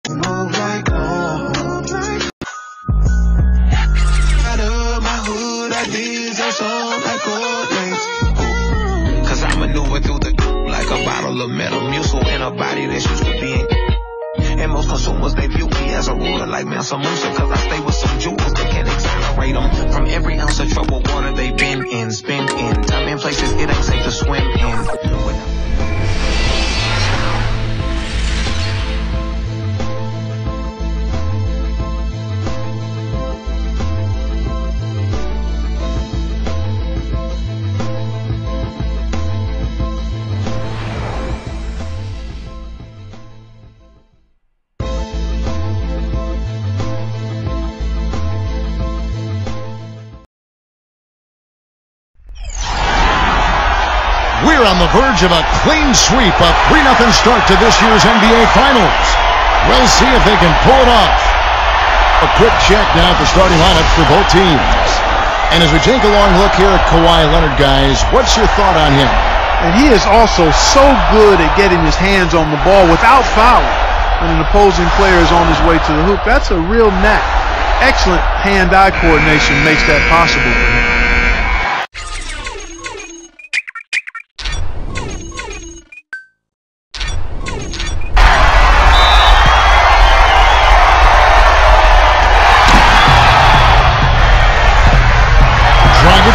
Move like home. Out of my hood, ideas are some like coordinates. Cause I maneuver through the like a bottle of Metamucil in a body that's used to being. And most consumers, they view me as a ruler like Mansa Musa. Cause I stay with some jewels that can exonerate them from every ounce of troubled water they've been in, spent in. Time and places it ain't safe to swim in. We're on the verge of a clean sweep, a 3-0 start to this year's NBA Finals. We'll see if they can pull it off. A quick check now at the starting lineups for both teams. And as we take a long look here at Kawhi Leonard, guys, what's your thought on him? And he is also so good at getting his hands on the ball without fouling when an opposing player is on his way to the hoop. That's a real knack. Excellent hand-eye coordination makes that possible for him.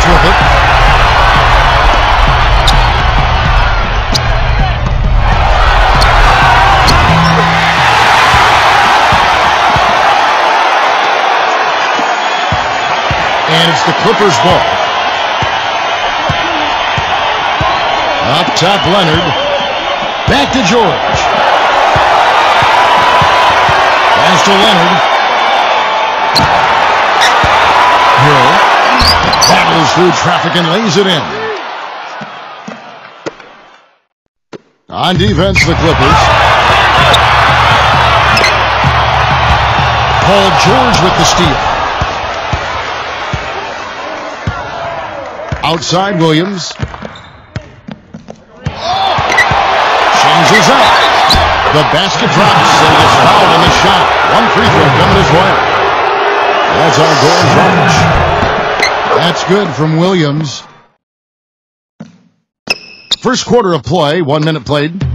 With it. And it's the Clippers' ball. Up top, Leonard. Back to George. Pass to Leonard. Hill. Battles through traffic and lays it in. On defense, the Clippers. Paul George with the steal. Outside, Williams. Changes up. The basket drops and gets fouled on the shot. One free throw coming his way. That's our goal charge. That's good from Williams. First quarter of play, 1 minute played. Silva.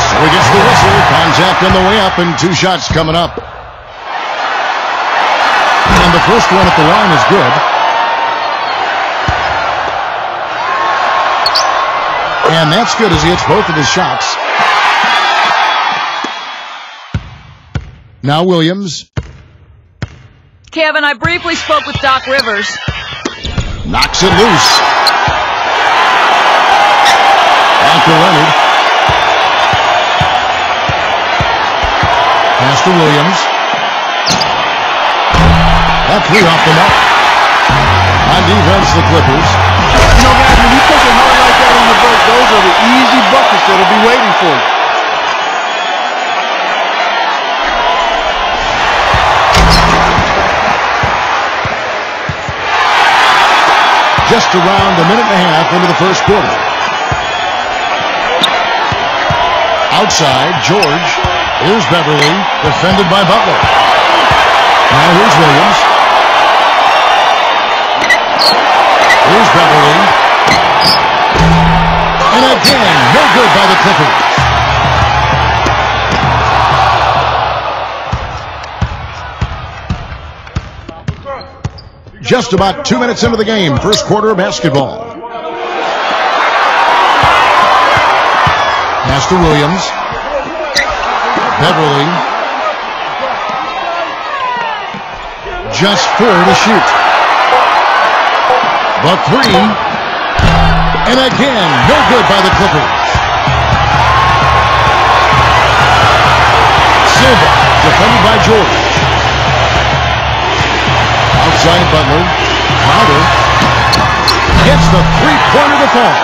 So he gets the whistle. Contact on the way up and 2 shots coming up. And the first one at the line is good. And that's good as he hits both of his shots. Now Williams. Kevin, I briefly spoke with Doc Rivers. Knocks it loose. Back to Leonard. Pass to Williams. That 3 off the mark. On defense, the Clippers. You know, guys, when you push it hard like that on the break, those are the easy buckets that'll be waiting for you. Just around a minute and a half into the first quarter. Outside, George. Here's Beverly, defended by Butler. Now here's Williams. Here's Beverly. And again, no good by the Clippers. Just about 2 minutes into the game, first quarter of basketball. Pass to Williams. Beverly. Just 4 to shoot. But 3. And again, no good by the Clippers. Silva, defended by George. Outside Butler. Crowder gets the three-pointer to fall.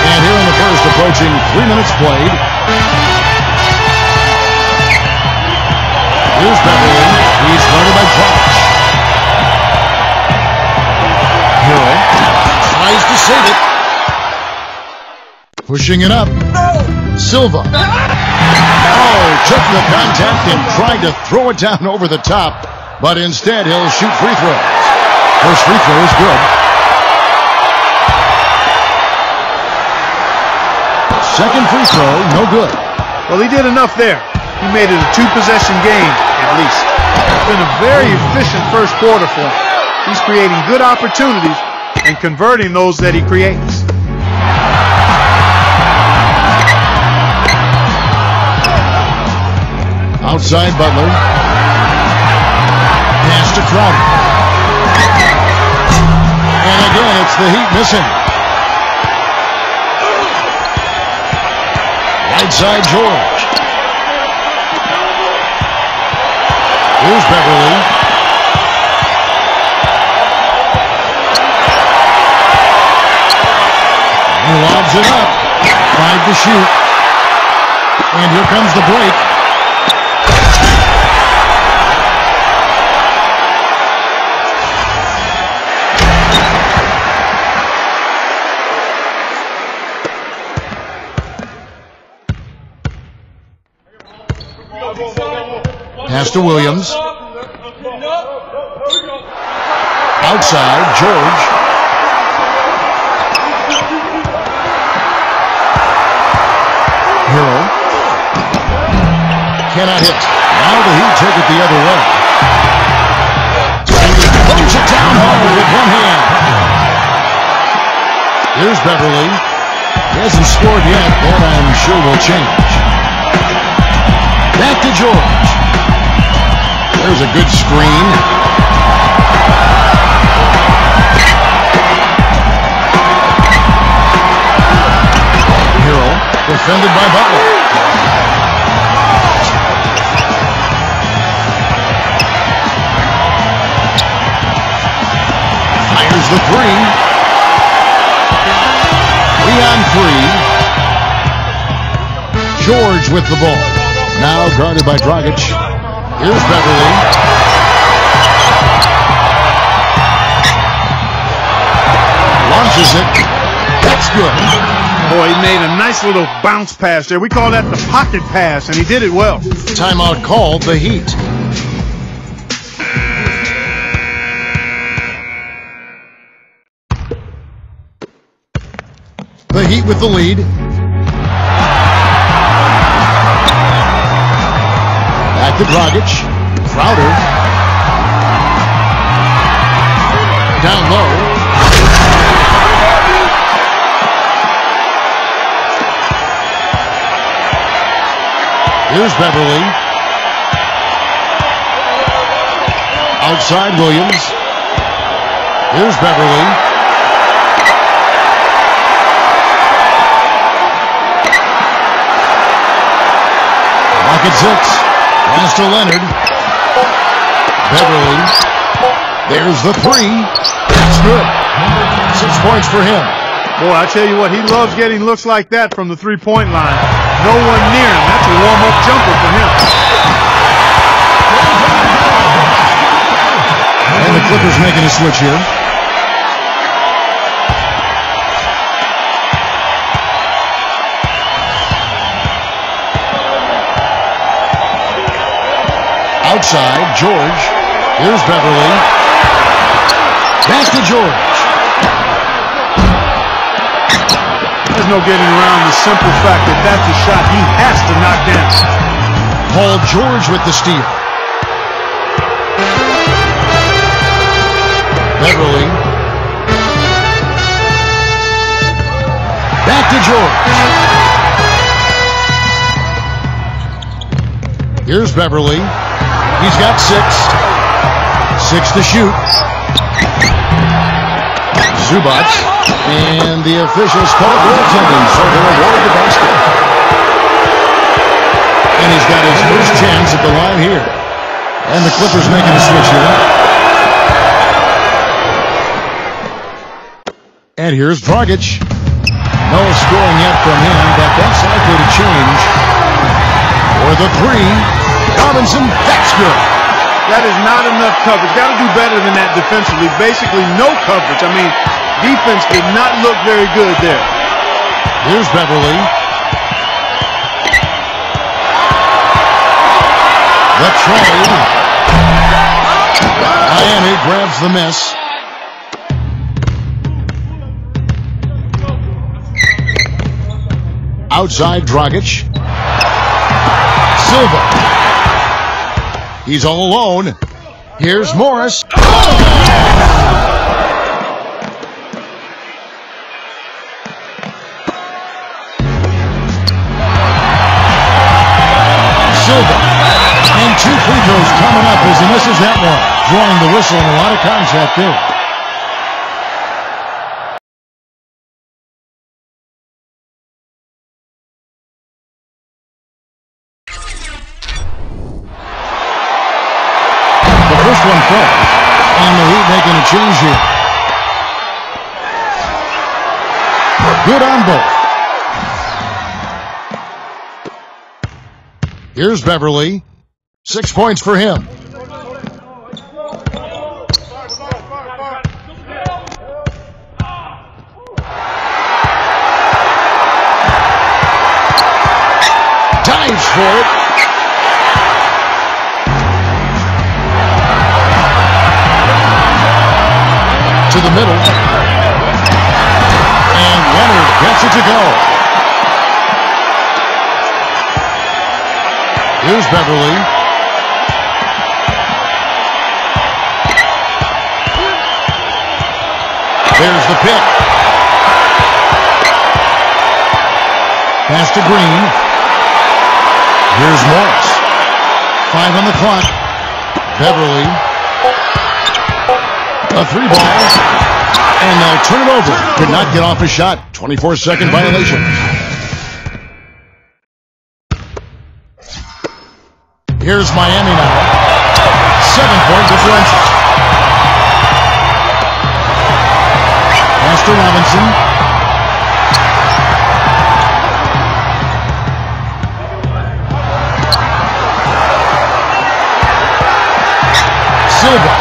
And here in the first, approaching 3 minutes played. Here's Beverly. He's guarded by Josh. Hill tries to save it. Pushing it up. Silva. Oh, took the contact and tried to throw it down over the top, but instead he'll shoot free throws. First free throw is good. Second free throw, no good. Well, he did enough there. He made it a two-possession game, at least. It's been a very efficient first quarter for him. He's creating good opportunities and converting those that he creates. Outside Butler. Pass to Crowder. And again, it's the Heat missing. Right side George. Here's Beverly. He lobs it up. 5 to shoot. And here comes the break. Pass to Williams. Outside, George. Hero. Cannot hit. Now the Heat take it the other way. Throws it down hard with one hand. Here's Beverly. He hasn't scored yet. That I'm sure will change. Back to George. There's a good screen. Hero, defended by Butler. Fires the three. 3-on-3. George with the ball. Now guarded by Dragic. Here's Beverly. Launches it. That's good. Boy, he made a nice little bounce pass there. We call that the pocket pass, and he did it well. Timeout called, the Heat. The Heat with the lead. Back to Dragic. Crowder. Down low. Here's Beverly. Outside Williams. Here's Beverly. Rocket 6. Pass to Leonard. Beverly. There's the three. That's good. 6 points for him. Boy, I tell you what, he loves getting looks like that from the three-point line. No one near him. That's a warm-up jumper for him. And the Clippers making a switch here. Outside, George. Here's Beverly. Back to George. There's no getting around the simple fact that that's a shot he has to knock down. Paul George with the steal. Beverly. Back to George. Here's Beverly. He's got 6. 6 to shoot. Zubac. And the officials call goaltending, so they'll award the basket. And he's got his first chance at the line here. And the Clippers making a switch here. And here's Dragic. No scoring yet from him, but that's likely to change. For the three, Robinson, that's good. That is not enough coverage. Got to do better than that defensively. Basically no coverage. I mean, defense did not look very good there. Here's Beverly. The trade. Miami grabs the miss. Outside Dragic. Silva. He's all alone. Here's Morris. Silva. And 2 free throws coming up as he misses that one. Drawing the whistle and a lot of contact there. The first one falls. And the Heat making a change here. Good on both. Here's Beverly. 6 points for him. Dives for it. To the middle. And Leonard gets it to go. Here's Beverly. There's the pick. Pass to Green. Here's Morris. 5 on the clock. Beverly. A 3 ball. And they'll turn it over. Could not get off a shot. 24-second violation. Here's Miami now. 7-point differential. Pass to Robinson. Silva.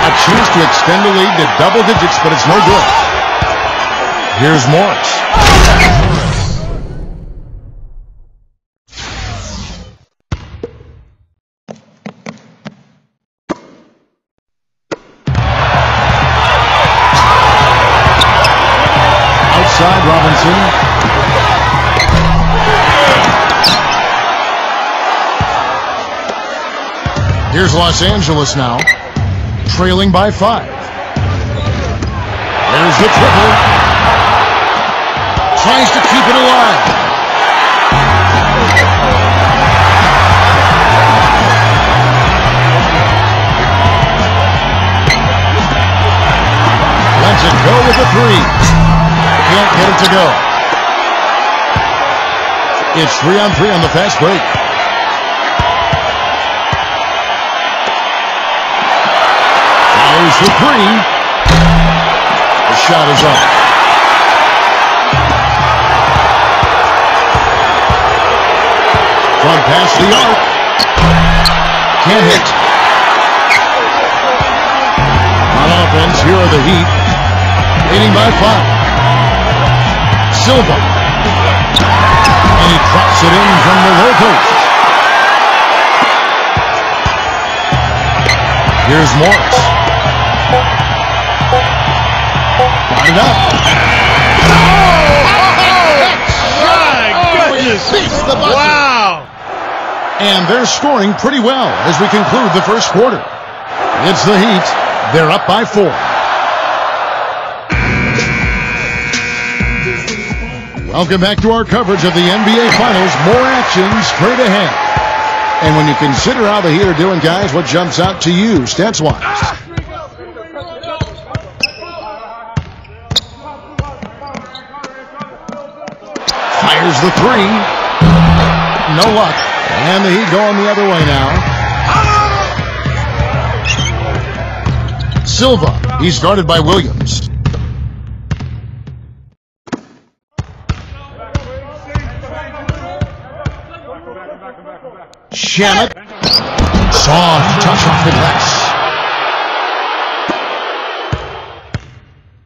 A chance to extend the lead to double digits, but it's no good. Here's Morris. Outside Robinson. Here's Los Angeles now, trailing by 5. There's the triple. Tries to keep it alive. Lets it go with the 3. Can't get it to go. It's 3-on-3 on the fast break. Fires for 3. The shot is up. From past the arc. Can't hit. On offense, here are the Heat. Leading by 5. Silva. And he drops it in from the low post. Here's Morris. Got it up. My goodness. Wow. And they're scoring pretty well as we conclude the first quarter. It's the Heat. They're up by 4. Welcome back to our coverage of the NBA Finals. More action straight ahead. And when you consider how the Heat are doing, guys, what jumps out to you, stats-wise? Fires the 3. No luck. And the Heat going the other way now. Silva. He's guarded by Williams. Shamet. Soft touch off the glass.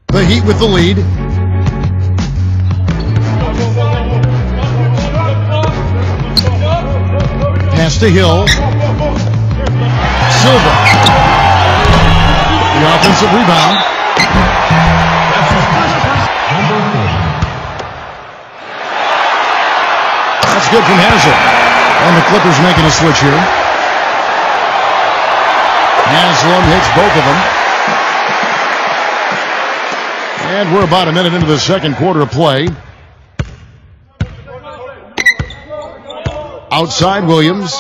The Heat with the lead. Pass to Hill. Silva. The offensive rebound. That's good from Haslem. And the Clippers making a switch here. Haslem hits both of them. And we're about a minute into the second quarter of play. Outside Williams.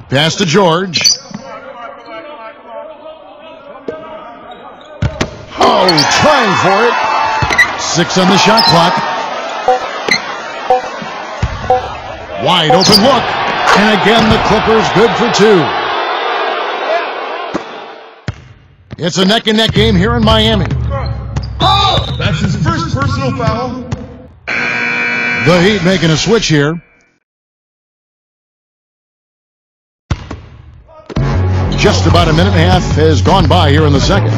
Pass to George. Oh, trying for it. 6 on the shot clock. Wide open look. And again, the Clippers good for 2. It's a neck-and-neck game here in Miami. Oh! That's his first personal foul. The Heat making a switch here. Just about a minute and a half has gone by here in the second.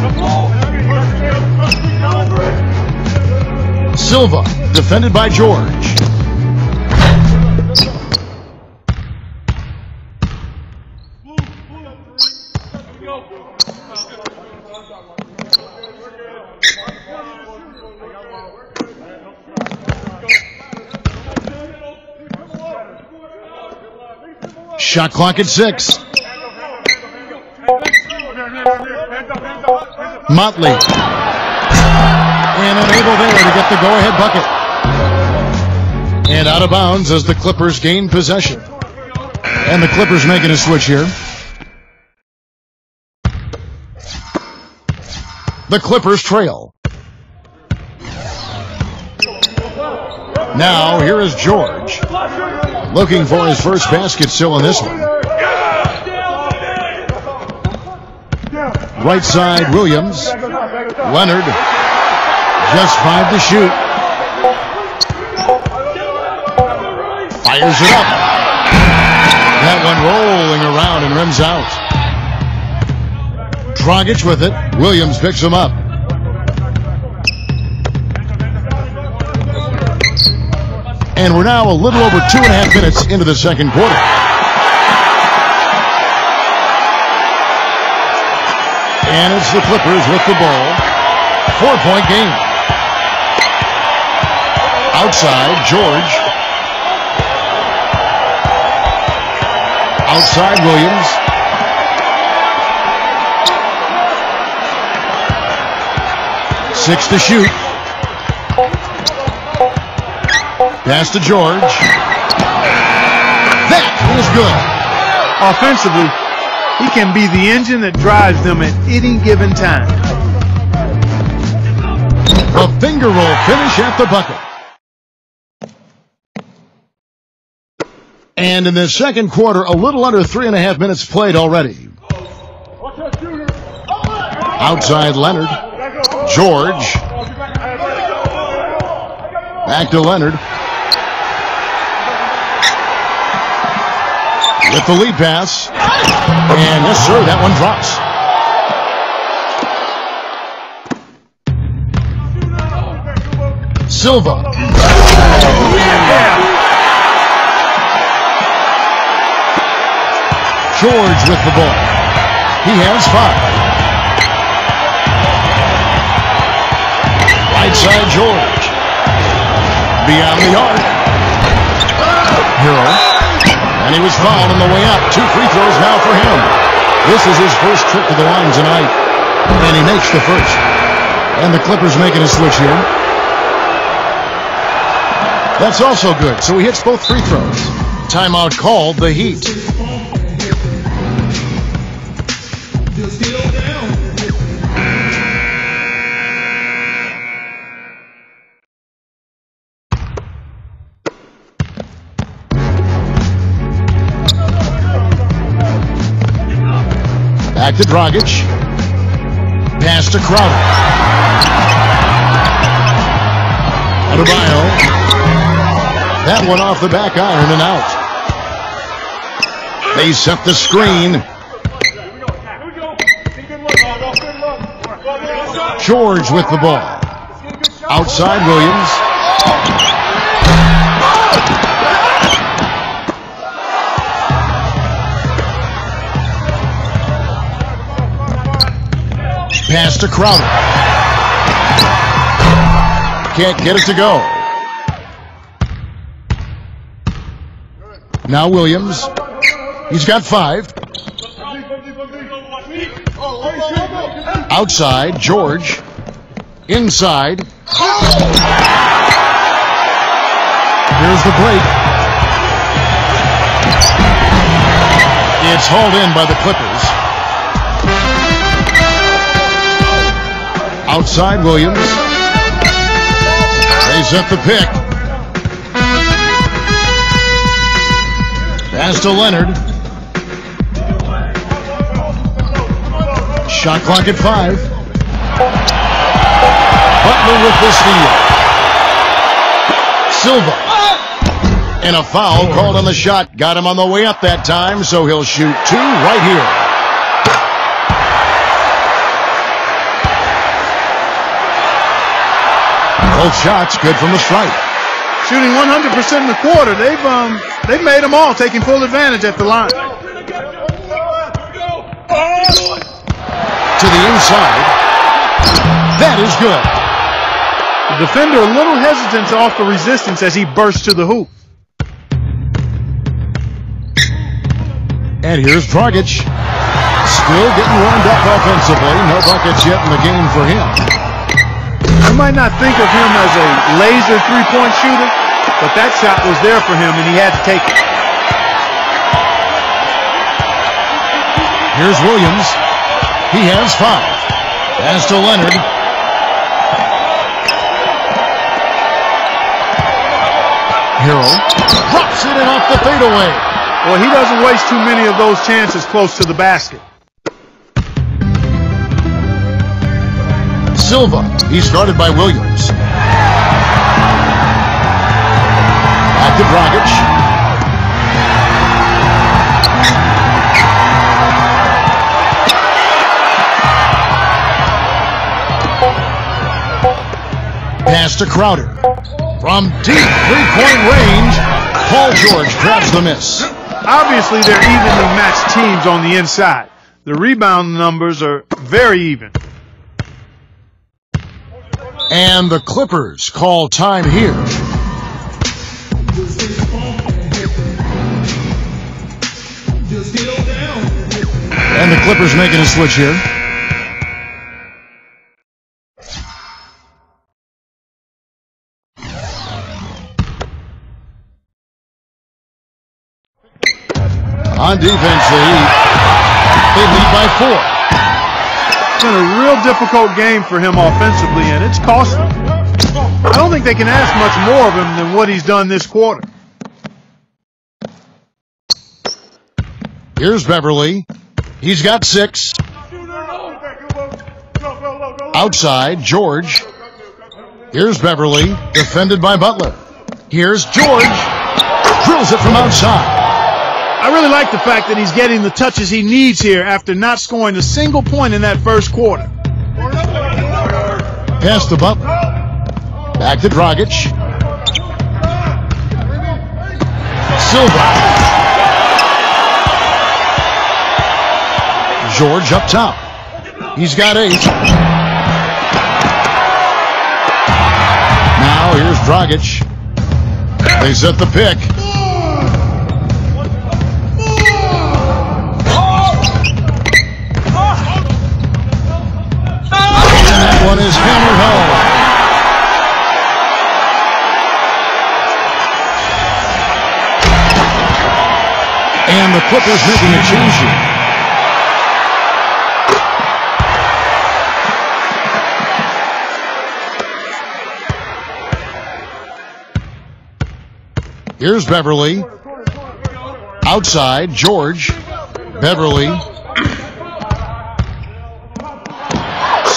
Silva, defended by George. Shot clock at 6. Motley. And unable there to get the go-ahead bucket. And out of bounds as the Clippers gain possession. And the Clippers making a switch here. The Clippers trail. Now, here is George. Looking for his first basket still in this one. Right side, Williams. Leonard. Just 5 to shoot. Fires it up. That one rolling around and rims out. Dragic with it. Williams picks him up. And we're now a little over 2.5 minutes into the second quarter. And it's the Clippers with the ball. 4-point game. Outside, George. Outside, Williams. Six to shoot. Pass to George. That is good. Offensively, he can be the engine that drives them at any given time. A finger roll finish at the bucket. And in the second quarter, a little under 3.5 minutes played already. Outside Leonard. George. Back to Leonard. With the lead pass. And yes, sir, that one drops. Silva. George with the ball. He has 5. Right side, George. Beyond the arc. Hero. And he was fouled on the way up. 2 free throws now for him. This is his first trip to the line tonight. And he makes the first. And the Clippers making a switch here. That's also good. So he hits both free throws. Timeout called, the Heat. Back to Dragic. Pass to Crowder. Adebayo. That one off the back iron and out. They set the screen. George with the ball. Outside Williams. Pass to Crowder. Can't get it to go. Now Williams. He's got 5. Outside, George. Inside. Here's the break. It's hauled in by the Clippers. Outside, Williams. They set the pick. Pass to Leonard. Shot clock at 5. Butler with the steal. Silva. And a foul called on the shot. Got him on the way up that time, so he'll shoot 2 right here. Both shots good from the stripe. Shooting 100% in the quarter. They've made them all, taking full advantage at the line. To the inside. That is good. The defender a little hesitant to offer resistance as he bursts to the hoop. And here's Dragic. Still getting warmed up offensively. No buckets yet in the game for him. You might not think of him as a laser three-point shooter, but that shot was there for him and he had to take it. Here's Williams. He has 5. Pass to Leonard. Harrell drops it in off the fadeaway. Well, he doesn't waste too many of those chances close to the basket. Silva. He's guarded by Williams. Back to Dragic. Pass to Crowder. From deep three-point range, Paul George grabs the miss. Obviously, they're evenly matched teams on the inside. The rebound numbers are very even. And the Clippers call time here. And the Clippers making a switch here. On defense, they lead by 4. It's been a real difficult game for him offensively, and it's costly. I don't think they can ask much more of him than what he's done this quarter. Here's Beverly. He's got 6. Outside, George. Here's Beverly, defended by Butler. Here's George. Drills it from outside. I really like the fact that he's getting the touches he needs here after not scoring a single point in that first quarter. Pass to Butler. Back to Dragic. Silva. George up top. He's got 8. Now here's Dragic. They set the pick. One is hammered home. And the Clippers making a change here. Here's Beverly. Outside, George. Beverly.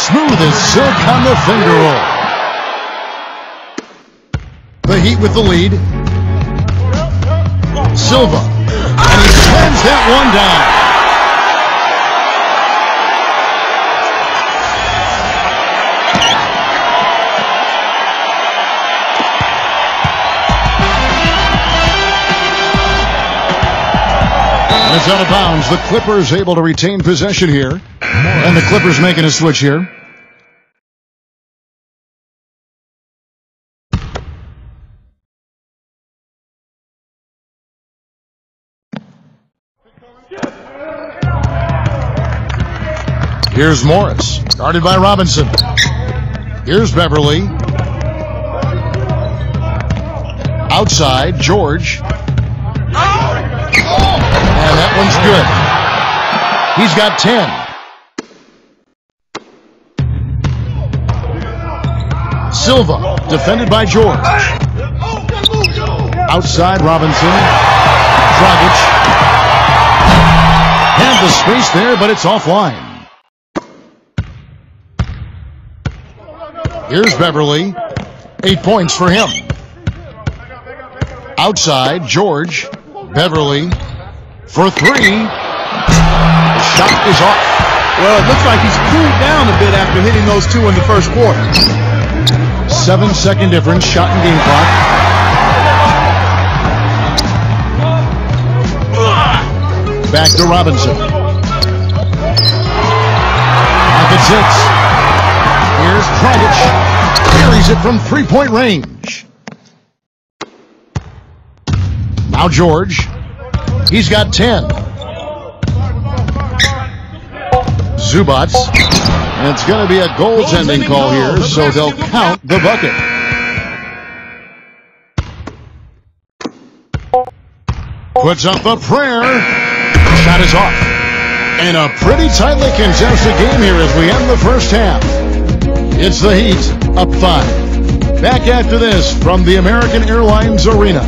Smooth as silk on the finger roll. The Heat with the lead. Silva. And he slams that one down. And it's out of bounds. The Clippers able to retain possession here. And the Clippers making a switch here. Here's Morris, guarded by Robinson. Here's Beverly. Outside, George. And that one's good. He's got 10. Silva, defended by George. Outside, Robinson. Dragic. Had the space there, but it's offline. Here's Beverly. 8 points for him. Outside, George. Beverly for 3. The shot is off. Well, it looks like he's cooled down a bit after hitting those 2 in the first quarter. 7-second difference, shot and game clock. Back to Robinson. Pocket 6. Here's Dragic. Carries it from 3-point range. Now George. He's got 10. Zubac. And it's going to be a goaltending call here, so they'll count the bucket. Puts up a prayer. Shot is off. And a pretty tightly contested game here as we end the first half. It's the Heat, up 5. Back after this from the American Airlines Arena.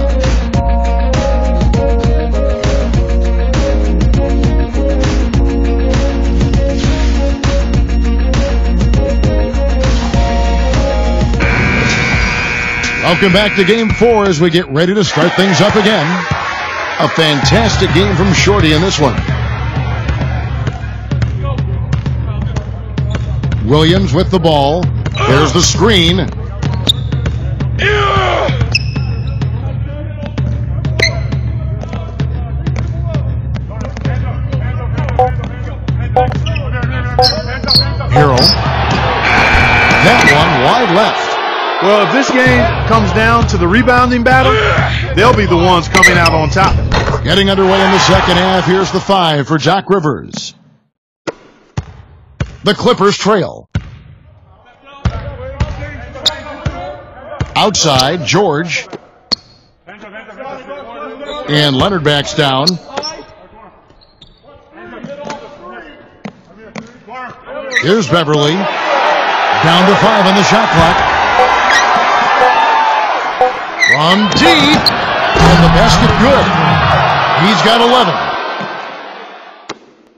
Welcome back to Game 4 as we get ready to start things up again. A fantastic game from Shorty in this one. Williams with the ball. There's the screen. Harrell. That one wide left. Well, if this game comes down to the rebounding battle, they'll be the ones coming out on top. Getting underway in the second half. Here's the 5 for Doc Rivers. The Clippers trail. Outside, George. And Leonard backs down. Here's Beverly. Down to 5 on the shot clock. From deep. And the basket good. He's got 11.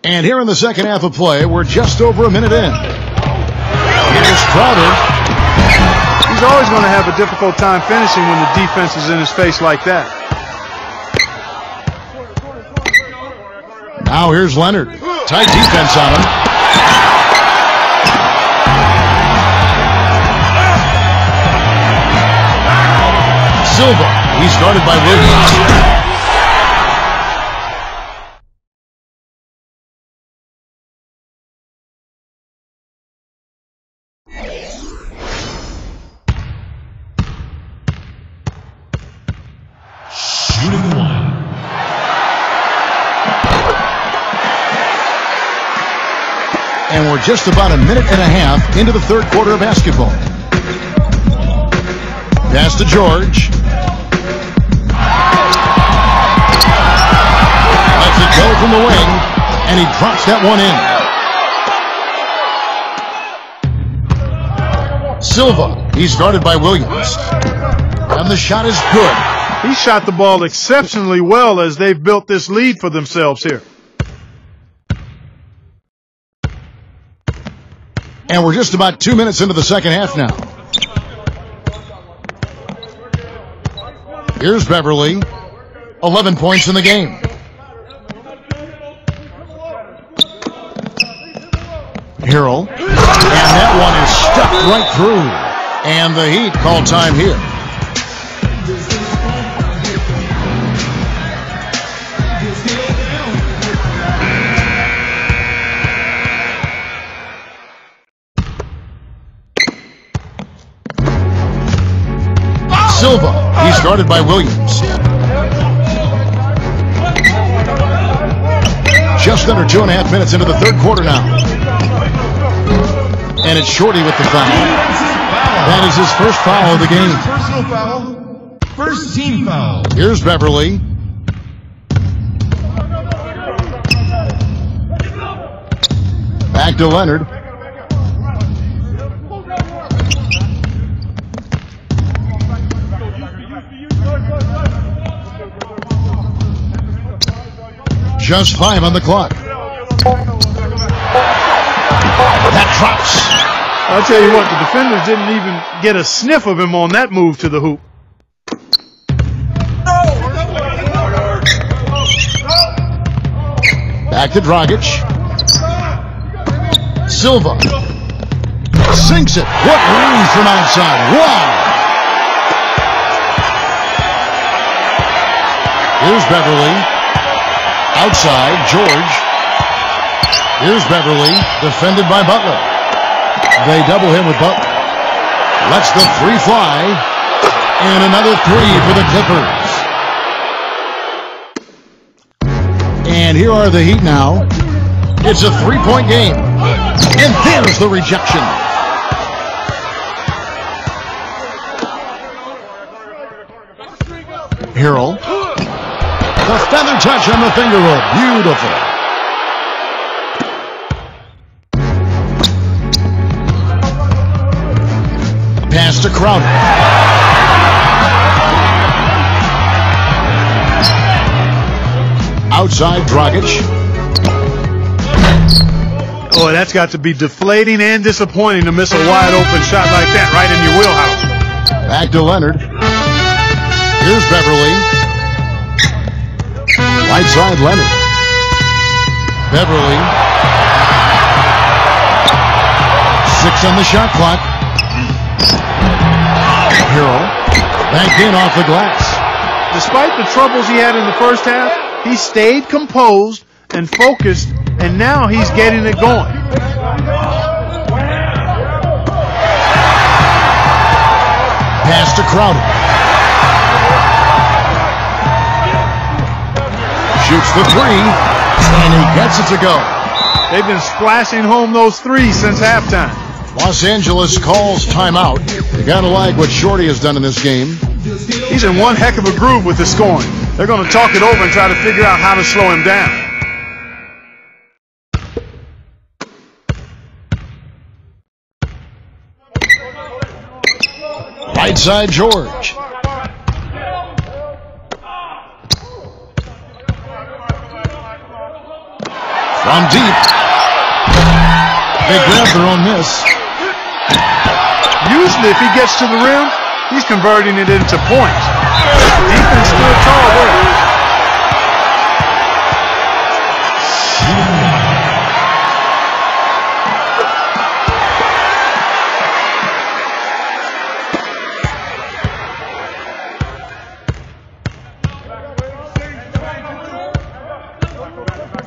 And here in the second half of play, we're just over a minute in. Here's Crowder. He's always going to have a difficult time finishing when the defense is in his face like that. Now here's Leonard. Tight defense on him. Silva. He's guarded by Williams. Shooting 1. And we're just about a minute and a half into the third quarter of basketball. Pass to George. Lets it go from the wing, and he drops that one in. Silva, he's guarded by Williams. And the shot is good. He shot the ball exceptionally well as they've built this lead for themselves here. And we're just about 2 minutes into the second half now. Here's Beverly. 11 points in the game. Harrell. And that one is stuck right through. And the Heat call time here. Silva. He's guarded by Williams. Just under 2.5 minutes into the third quarter now. And it's Shorty with the foul. That is his first foul of the game. Personal foul. First team foul. Here's Beverly. Back to Leonard. Just 5 on the clock. That drops. I'll tell you what, the defenders didn't even get a sniff of him on that move to the hoop. Back to Dragic. Silva. Sinks it. What range from outside. Wow. Here's Beverly. Outside, George. Here's Beverly, defended by Butler. They double him with Butler. Lets the three fly. And another three for the Clippers. And here are the Heat now. It's a three-point game. And there's the rejection. Harrell. The feather touch on the finger roll. Beautiful. Pass to Crowder. Outside, Dragic. Oh, that's got to be deflating and disappointing to miss a wide open shot like that right in your wheelhouse. Back to Leonard. Here's Beverly. Right side, Leonard. Beverly. 6 on the shot clock. Harrell. Back in off the glass. Despite the troubles he had in the first half, he stayed composed and focused, and now he's getting it going. Pass to Crowder. Shoots the three, and he gets it to go. They've been splashing home those threes since halftime. Los Angeles calls timeout. You gotta like what Shorty has done in this game. He's in one heck of a groove with the scoring. They're going to talk it over and try to figure out how to slow him down. Right side, George. From deep. They grab their own miss. Usually if he gets to the rim, he's converting it into points. Defense stood tall there.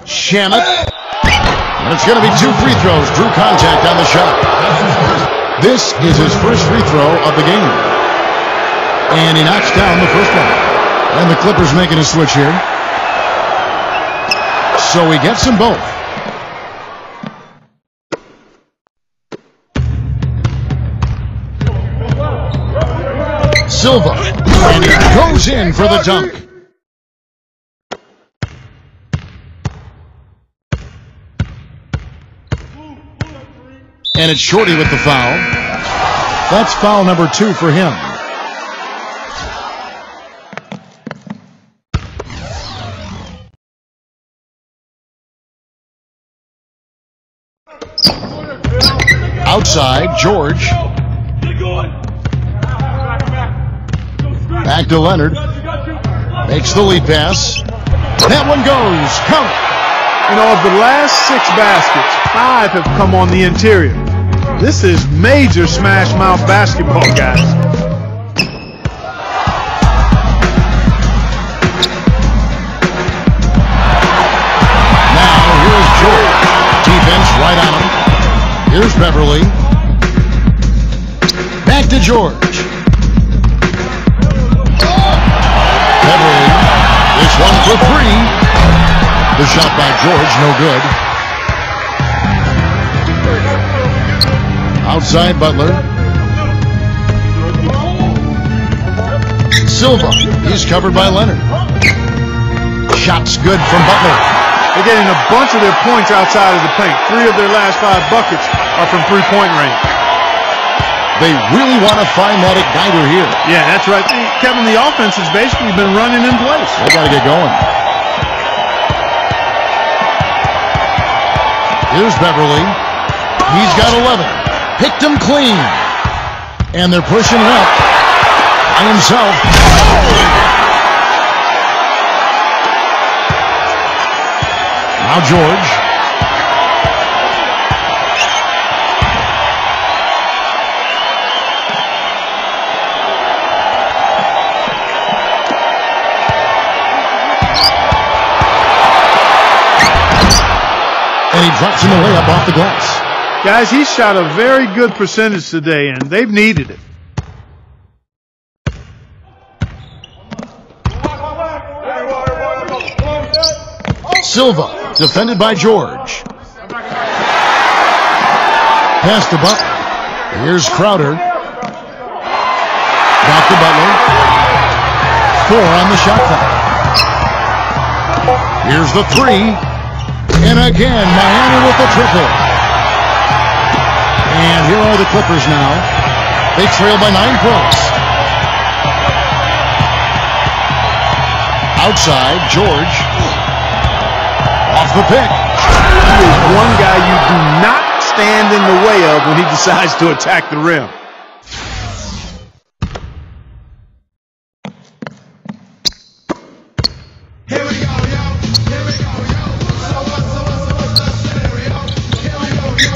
Shamet. And it's going to be 2 free throws. Drew contact on the shot. This is his first free throw of the game. And he knocks down the first one. And the Clippers making a switch here. So he gets them both. Silva. And he goes in for the dunk. And it's Shorty with the foul. That's foul number 2 for him. Outside, George. Back to Leonard. Makes the lead pass. That one goes. Count it. You know, of the last 6 baskets, 5 have come on the interior. This is major smash mouth basketball, guys. Now, here's George. Defense right on him. Here's Beverly. Back to George. One for three. The shot by George, no good. Outside Butler. Silva, he's covered by Leonard. Shot's good from Butler. They're getting a bunch of their points outside of the paint. 3 of their last 5 buckets are from three-point range. They really want to find that igniter here. Yeah, that's right. Kevin, the offense has basically been running in place. They got to get going. Here's Beverly. He's got 11. Picked him clean. And they're pushing it up by himself. Now George. And he drops him the layup off the glass. Guys, he shot a very good percentage today, and they've needed it. Silva, defended by George. Pass to Butler. Here's Crowder. Back to Butler. 4 on the shot clock. Here's the 3. And again, Miami with the triple. And here are the Clippers now. They trail by 9 points. Outside, George. Off the pick. He is one guy you do not stand in the way of when he decides to attack the rim.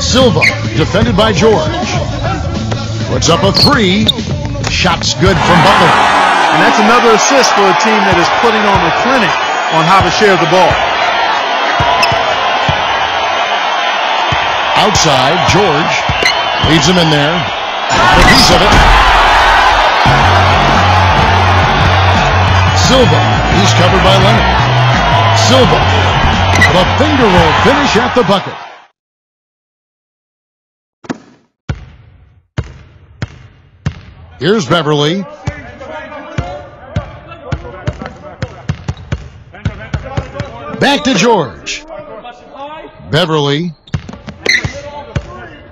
Silva, defended by George. Puts up a 3. Shot's good from Butler. And that's another assist for a team that is putting on a clinic on how to share the ball. Outside, George leads him in there. Got a piece of it. Silva, he's covered by Leonard. Silva, the finger roll finish at the bucket. Here's Beverly. Back to George. Beverly.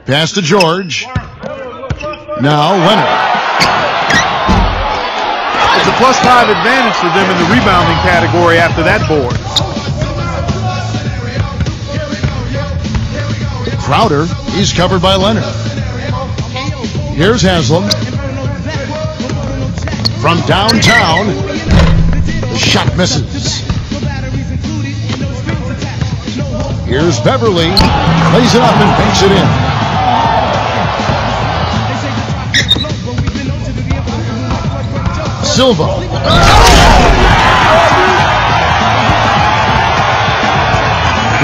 Pass to George. Now Leonard. It's a +5 advantage for them in the rebounding category after that board. Crowder, he's covered by Leonard. Here's Haslam. From downtown, the shot misses. Here's Beverly, lays it up and banks it in. Silva.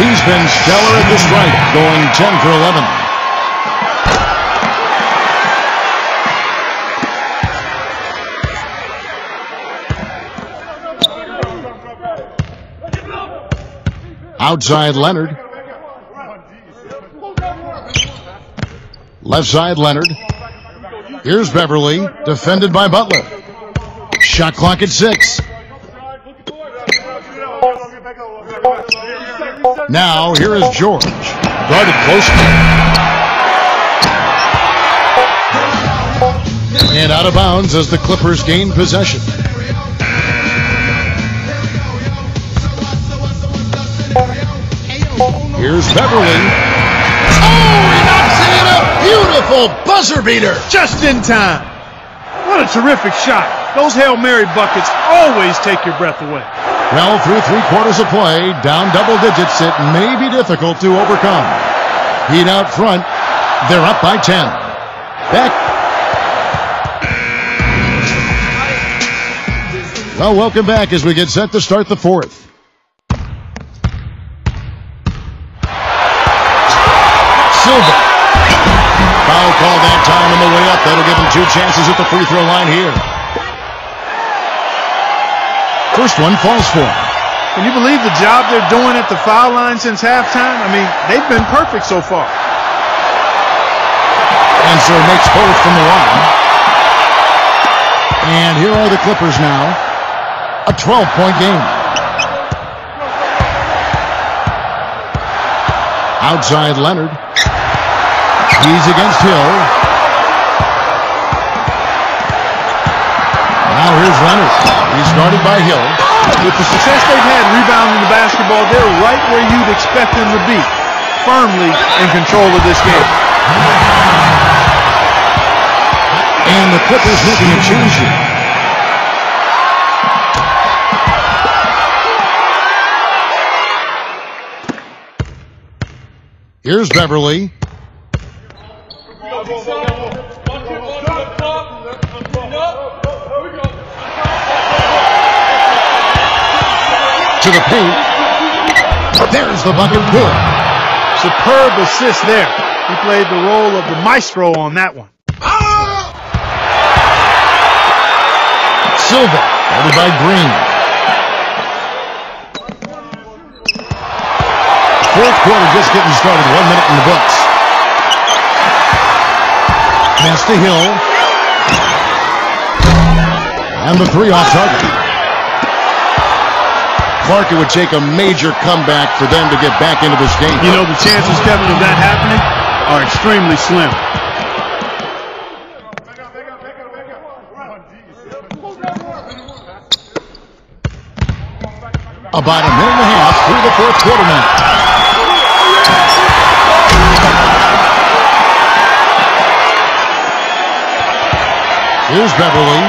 He's been stellar at the strike, going 10 for 11. Outside Leonard. Left side Leonard. Here's Beverly, defended by Butler. Shot clock at 6. Now here is George, guarded closely. And out of bounds as the Clippers gain possession. Here's Beverly. Oh, he knocks it in, a beautiful buzzer beater. Just in time. What a terrific shot. Those Hail Mary buckets always take your breath away. Well, through 3 quarters of play, down double digits, it may be difficult to overcome. Heat out front. They're up by 10. Back. Well, welcome back as we get set to start the 4th. Silva. Foul call that time on the way up. That'll give him 2 chances at the free throw line here. First one falls for him. Can you believe the job they're doing at the foul line since halftime? I mean, they've been perfect so far. Answer makes both from the line. And here are the Clippers now. A 12-point game. Outside Leonard. He's against Hill. Now here's Leonard. He's guarded by Hill. With the success they've had rebounding the basketball, they're right where you'd expect them to be. Firmly in control of this game. And the Clippers making a change here. Here's Beverly. To the paint. There's the bucket good. Superb assist there. He played the role of the maestro on that one. Silva, guarded by Green. Fourth quarter just getting started. 1 minute in the books. Pass to Hill. And the three off target. Clark, it would take a major comeback for them to get back into this game. You know, the chances, Kevin, of that happening are extremely slim. About a minute and a half through the fourth quarter now. Here's Beverly.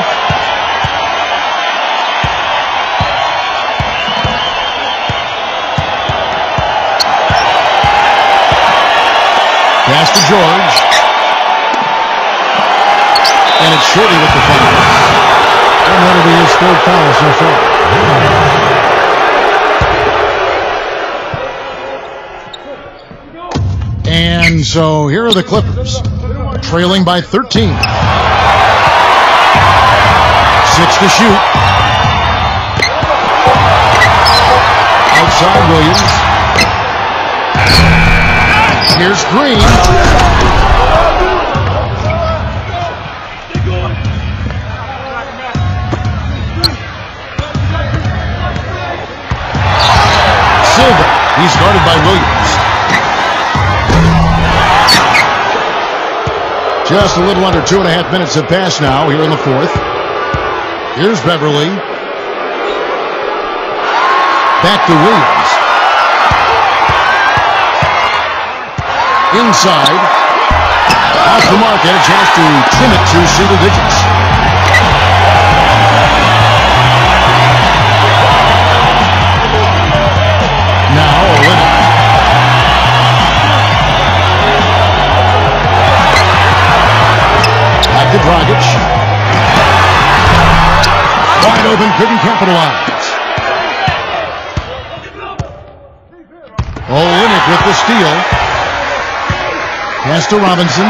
Pass to George. And it's Shorty with the foul. And that'll be his third foul so far. And so here are the Clippers, trailing by 13. 6 to shoot. Outside Williams. Here's Green. Silva. He's guarded by Williams. Just a little under 2.5 minutes have passed now here in the fourth. Here's Beverly. Back to Williams. Inside. Off the mark and a chance to trim it to single digits. Now Olynyk. Back to Dragic. Wide open, couldn't capitalize. Olynyk with the steal. Pass to Robinson.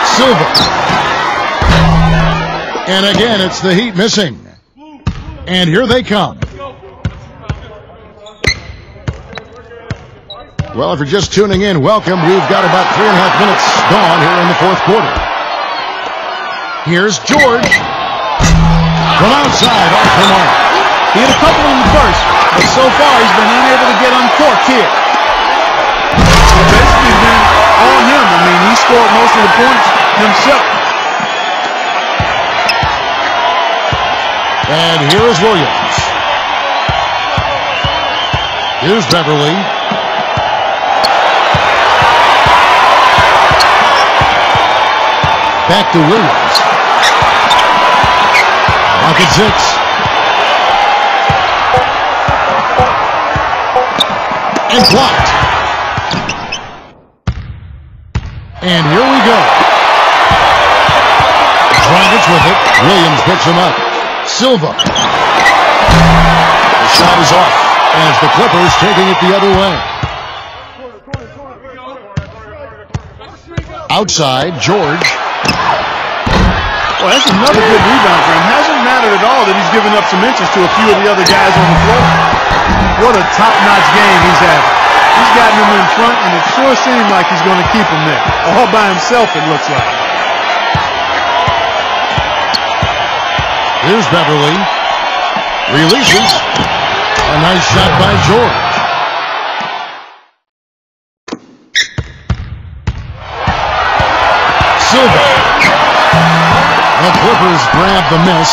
Silva. And again, it's the Heat missing. And here they come. Well, if you're just tuning in, welcome. We've got about 3.5 minutes gone here in the fourth quarter. Here's George. From outside, off the mark. He had a couple in the first, but so far he's been unable to get uncorked here. It's basically been all him. I mean, he scored most of the points himself. And here is Williams. Here's Beverly. Back to Williams. Pocket 6. And blocked. And here we go. Dragic with it. Williams picks him up. Silva. The shot is off as the Clippers taking it the other way. Outside, George. Well, that's another good rebound for him. Hasn't mattered at all that he's given up some inches to a few of the other guys on the floor. What a top-notch game he's having. He's gotten him in front, and it sure seemed like he's going to keep him there. All by himself, it looks like. Here's Beverly. Releases. A nice shot by George. Silva. The Clippers grab the miss.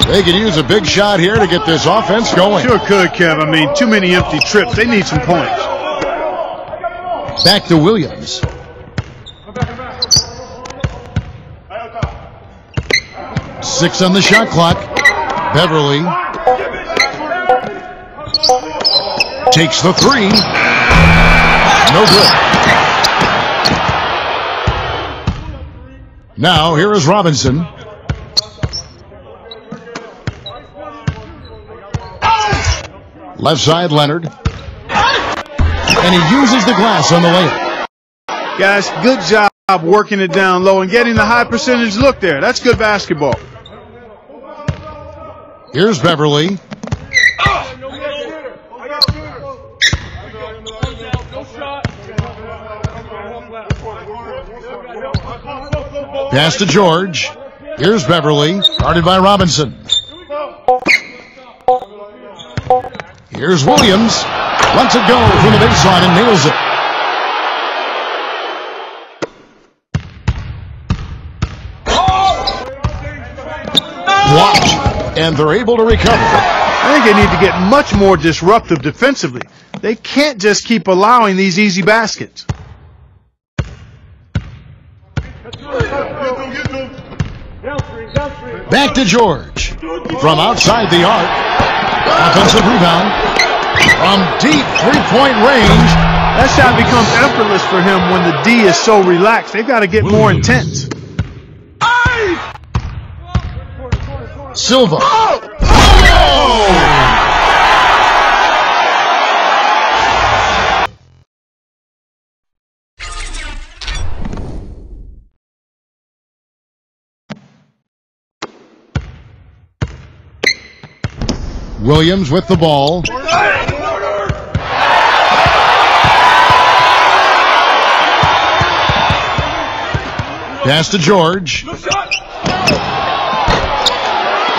They could use a big shot here to get this offense going. Sure could, Kev. I mean, too many empty trips. They need some points. Back to Williams. Six on the shot clock. Beverly takes the three. No good. Now, here is Robinson. Left side, Leonard. And he uses the glass on the layup. Guys, good job working it down low and getting the high percentage look there. That's good basketball. Here's Beverly. Pass to George. Here's Beverly. Guarded by Robinson. Here's Williams. Lets it go from the baseline and nails it. Blocked. And they're able to recover. I think they need to get much more disruptive defensively. They can't just keep allowing these easy baskets. Back to George. From outside the arc. Offensive rebound. From deep three-point range. That shot becomes effortless for him when the D is so relaxed. They've got to get more intense. Silva. Williams with the ball. Pass to George. The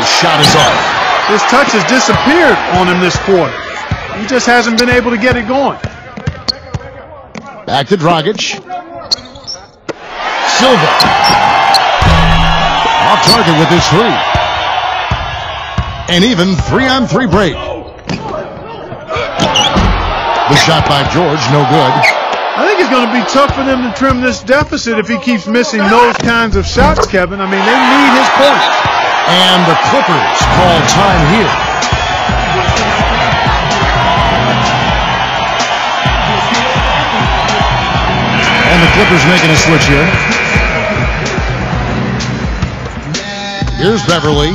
shot is off. His touch has disappeared on him this quarter. He just hasn't been able to get it going. Back to Dragic. Silva. Off target with his three. An even 3-on-3 break. The shot by George, no good. I think it's going to be tough for them to trim this deficit if he keeps missing those kinds of shots, Kevin. I mean, they need his points. And the Clippers call time here. And the Clippers making a switch here. Here's Beverly.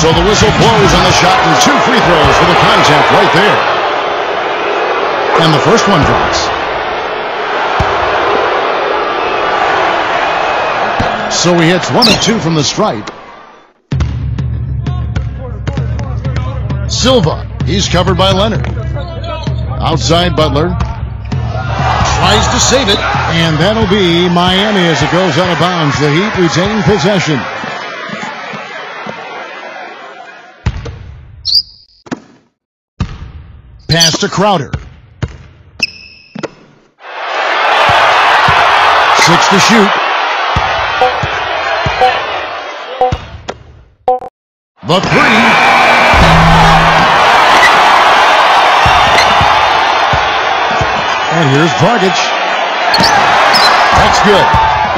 So the whistle blows on the shot and 2 free throws for the contact right there. And the first one drops. So he hits 1 of 2 from the stripe. Silva, he's covered by Leonard. Outside Butler. Tries to save it. And that'll be Miami as it goes out of bounds. The Heat retaining possession. Pass to Crowder. 6 to shoot. The 3. And here's Dragic. That's good.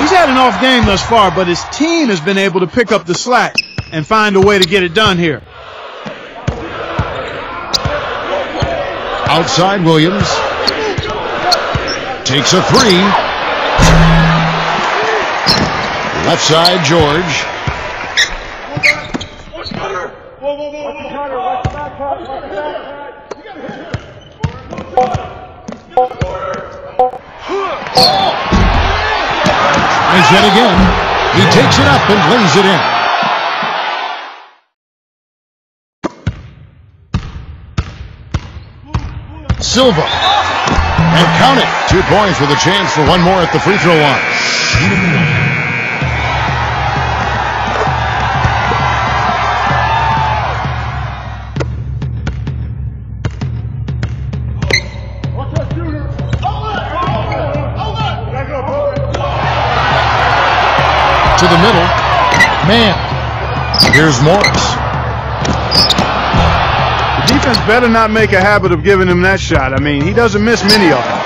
He's had an off game thus far, but his team has been able to pick up the slack and find a way to get it done here. Outside Williams. Takes a 3. Left side, George. And yet again, he takes it up and lays it in. Silva. And count it. 2 points with a chance for one more at the free throw line. To the middle. Man. Here's Morris. The defense better not make a habit of giving him that shot. I mean, he doesn't miss many of them.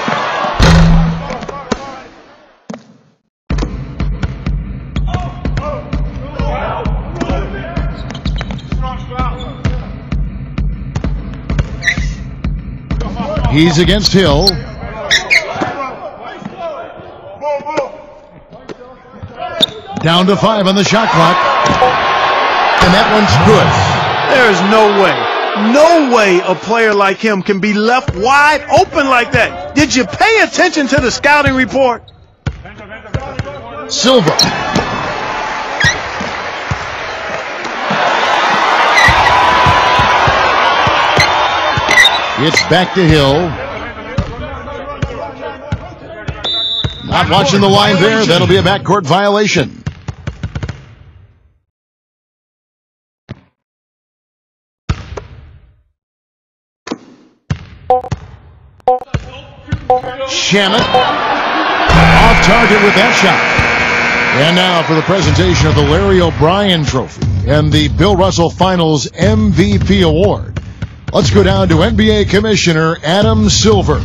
He's against Hill. Down to 5 on the shot clock. And that one's good. There is no way a player like him can be left wide open like that. Did you pay attention to the scouting report? Silva. It's back to Hill. Not watching the line there. That'll be a backcourt violation. Shannon off target with that shot. And now for the presentation of the Larry O'Brien Trophy and the Bill Russell Finals MVP Award. Let's go down to NBA Commissioner Adam Silver.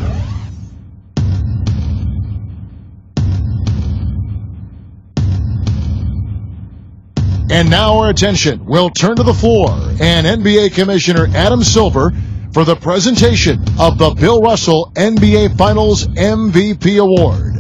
And now our attention will turn to the floor and NBA Commissioner Adam Silver for the presentation of the Bill Russell NBA Finals MVP Award.